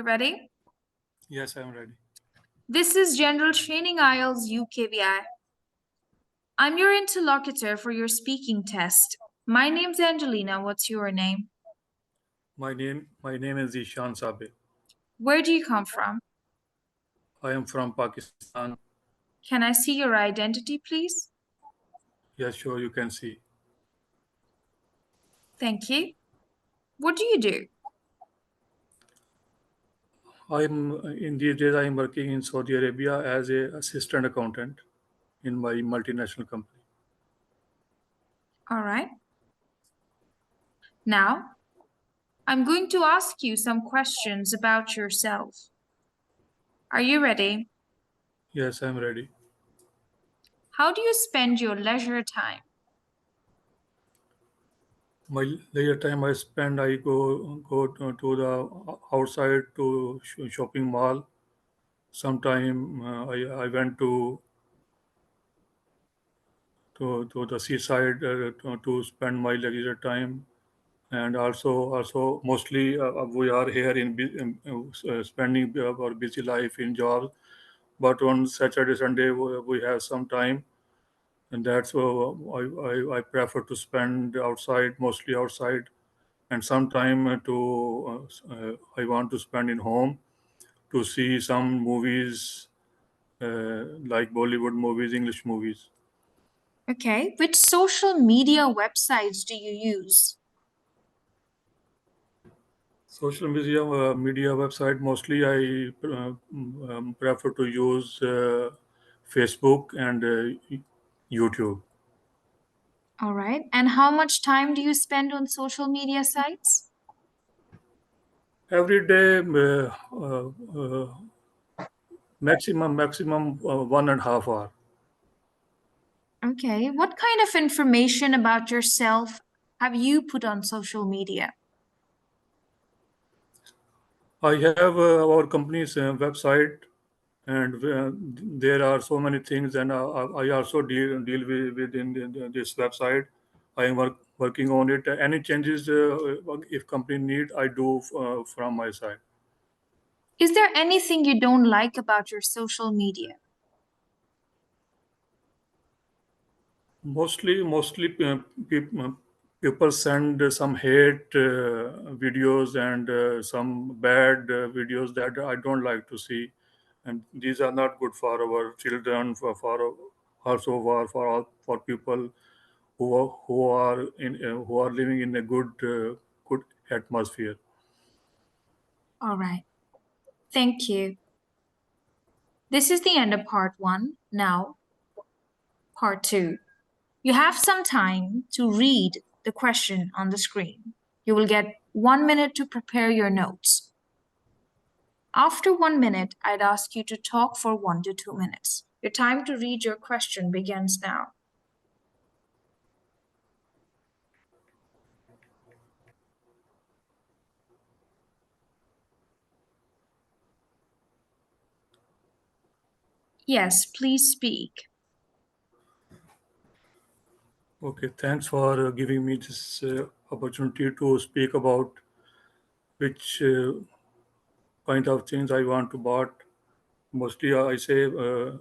You ready? Yes, I'm ready. This is General Training IELTS UKVI. I'm your interlocutor for your speaking test. My name's Angelina. What's your name? My name is Ishan Sabe. Where do you come from? I am from Pakistan. Can I see your identity, please? Yes, sure, you can see. Thank you. What do you do? I'm in these days I'm working in Saudi Arabia as a assistant accountant in my multinational company. All right. Now, I'm going to ask you some questions about yourself. Are you ready? Yes, I'm ready. How do you spend your leisure time? My leisure time I spend, I go to the outside to shopping mall. Sometime I went to the seaside to spend my leisure time, and also mostly we are here in spending our busy life in jobs, but on Saturday Sunday we have some time, and that's I prefer to spend outside, mostly outside, and some time I want to spend in home to see some movies, like Bollywood movies, English movies. Okay. Which social media websites do you use? Social media website, mostly I prefer to use Facebook and YouTube. All right. And how much time do you spend on social media sites? Every day, maximum 1.5 hour. Okay. What kind of information about yourself have you put on social media? I have our company's website, and there are so many things, and I also deal with in this website. I am working on it. Any changes, if company need, I do from my side. Is there anything you don't like about your social media? Mostly people send some hate videos and some bad videos that I don't like to see, and these are not good for our children, for also for all for people who are living in a good atmosphere. All right. Thank you. This is the end of part one. Now, part two. You have some time to read the question on the screen. You will get 1 minute to prepare your notes. After 1 minute, I'd ask you to talk for 1 to 2 minutes. Your time to read your question begins now. Yes, please speak. Okay, thanks for giving me this opportunity to speak about which kind of things I want to buy. Mostly, I say uh,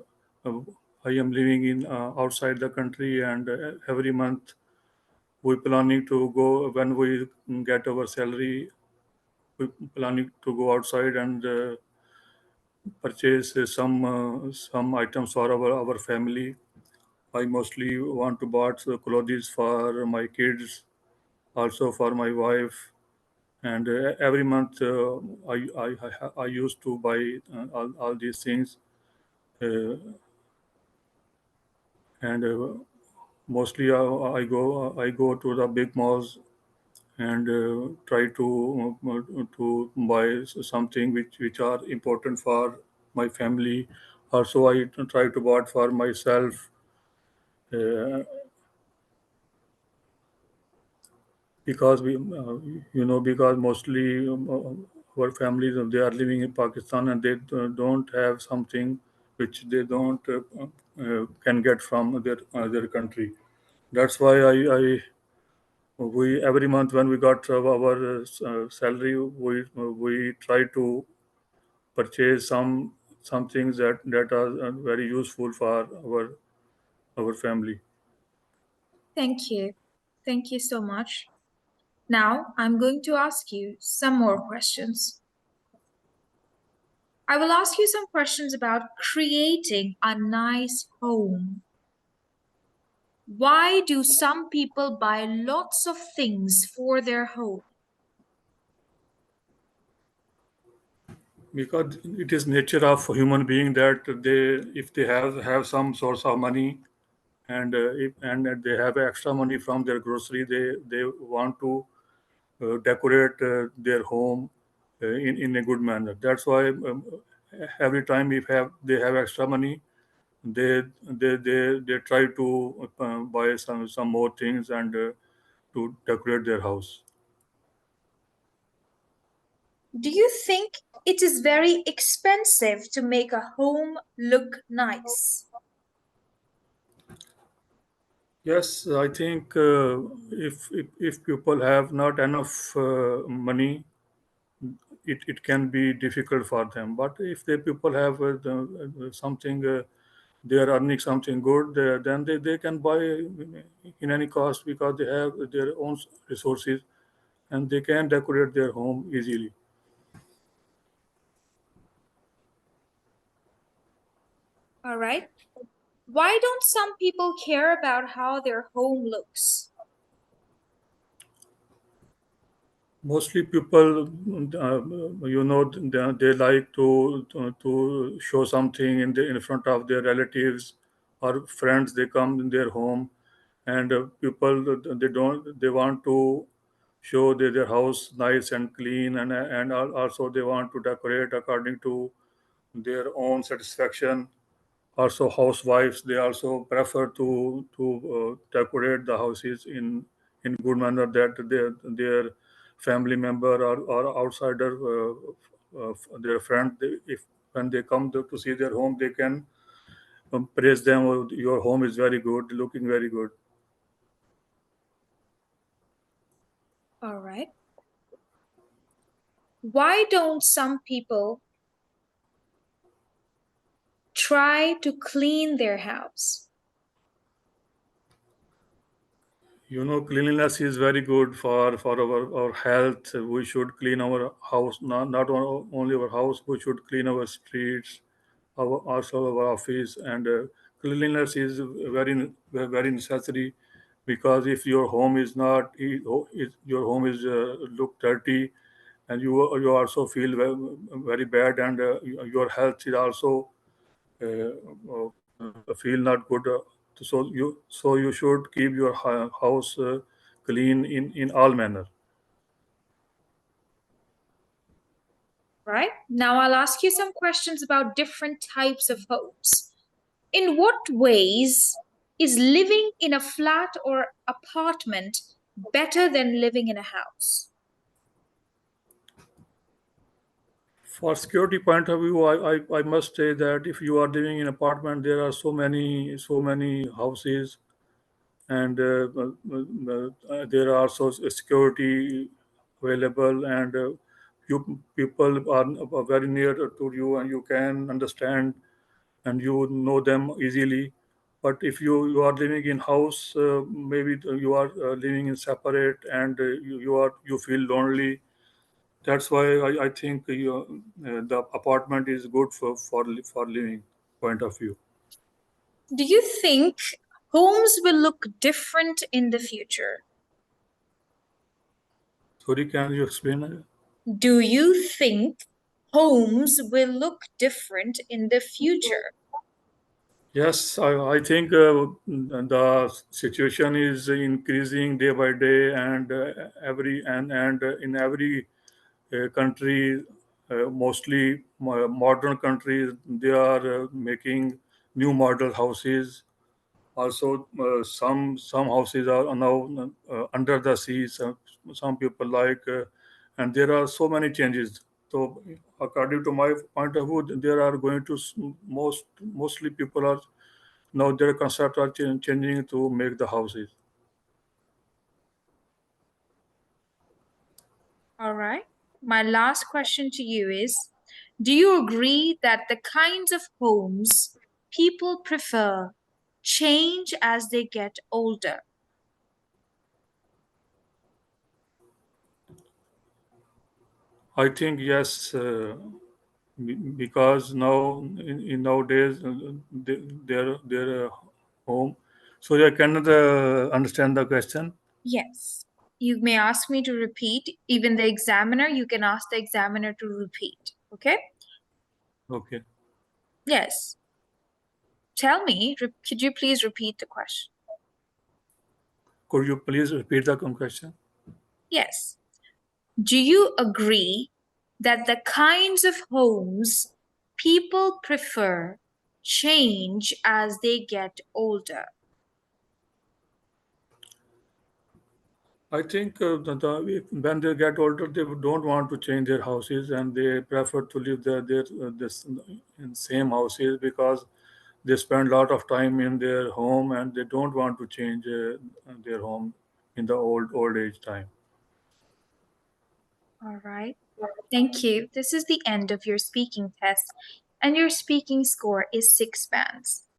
I am living in outside the country, and every month we planning to go when we get our salary. We planning to go outside and purchase some items for our family. I mostly want to buy clothes for my kids, also for my wife, and every month I used to buy all these things. Uh, and Mostly I go to the big malls and try to buy something which are important for my family. Also, I try to buy for myself, uh, because because mostly our families, they are living in Pakistan, and they don't have something which they don't can get from their country. That's why we every month when we got our salary, we try to purchase some things that are very useful for our family. Thank you. Thank you so much. Now I'm going to ask you some more questions. I will ask you some questions about creating a nice home. Why do some people buy lots of things for their home? Because it is nature of human being that they, if they have some source of money, and if and they have extra money from their grocery, they want to decorate their home in a good manner. That's why every time if have they have extra money, they try to buy some more things and to decorate their house. Do you think it is very expensive to make a home look nice? Yes, I think if people have not enough money, it can be difficult for them. But if the people have something, they are earning something good, then they can buy in any cost because they have their own resources and they can decorate their home easily. All right. Why don't some people care about how their home looks? Mostly people, they like to show something in front of their relatives or friends. They come in their home, and people, they want to show their house nice and clean, and also they want to decorate according to their own satisfaction. Also housewives, they also prefer to decorate the houses in good manner, that their family member or outsider, their friend, if when they come to see their home, they can praise them, "Oh, your home is very good, looking very good." All right. Why don't some people try to clean their house? Cleanliness is very good for our health. We should clean our house, not only our house. We should clean our streets, also our office, and cleanliness is very necessary, because if your home is not your home is look dirty, and you also feel very bad, and your health is also feel not good. So you should keep your house clean in all manner. Right? Now I'll ask you some questions about different types of homes. In what ways is living in a flat or apartment better than living in a house? For security point of view, I must say that if you are living in apartment, there are so many houses, and there are also security available, and you people are very near to you, and you can understand and you know them easily. But if you are living in house, maybe you are living in separate, and you feel lonely. That's why I think the apartment is good for living point of view. Do you think homes will look different in the future? Sorry, can you explain? Do you think homes will look different in the future? Yes, I think the situation is increasing day by day, and every and in every country, mostly modern countries, they are making new model houses. Also, some houses are now under the sea. Some people like, and there are so many changes. So, according to my point of view, there are going to mostly people are now their concept are changing to make the houses. All right. My last question to you is, Do you agree that the kinds of homes people prefer change as they get older? I think yes, because now in nowadays their home. So I cannot understand the question. Yes. You may ask me to repeat. Even the examiner, you can ask the examiner to repeat. Okay? Okay. Yes. Tell me, could you please repeat the question? Could you please repeat the question? Yes. Do you agree that the kinds of homes people prefer change as they get older? I think when they get older, they don't want to change their houses, and they prefer to live their this in same houses because they spend a lot of time in their home, and they don't want to change their home in the old age time. All right. Thank you. This is the end of your speaking test, and your speaking score is 6 bands.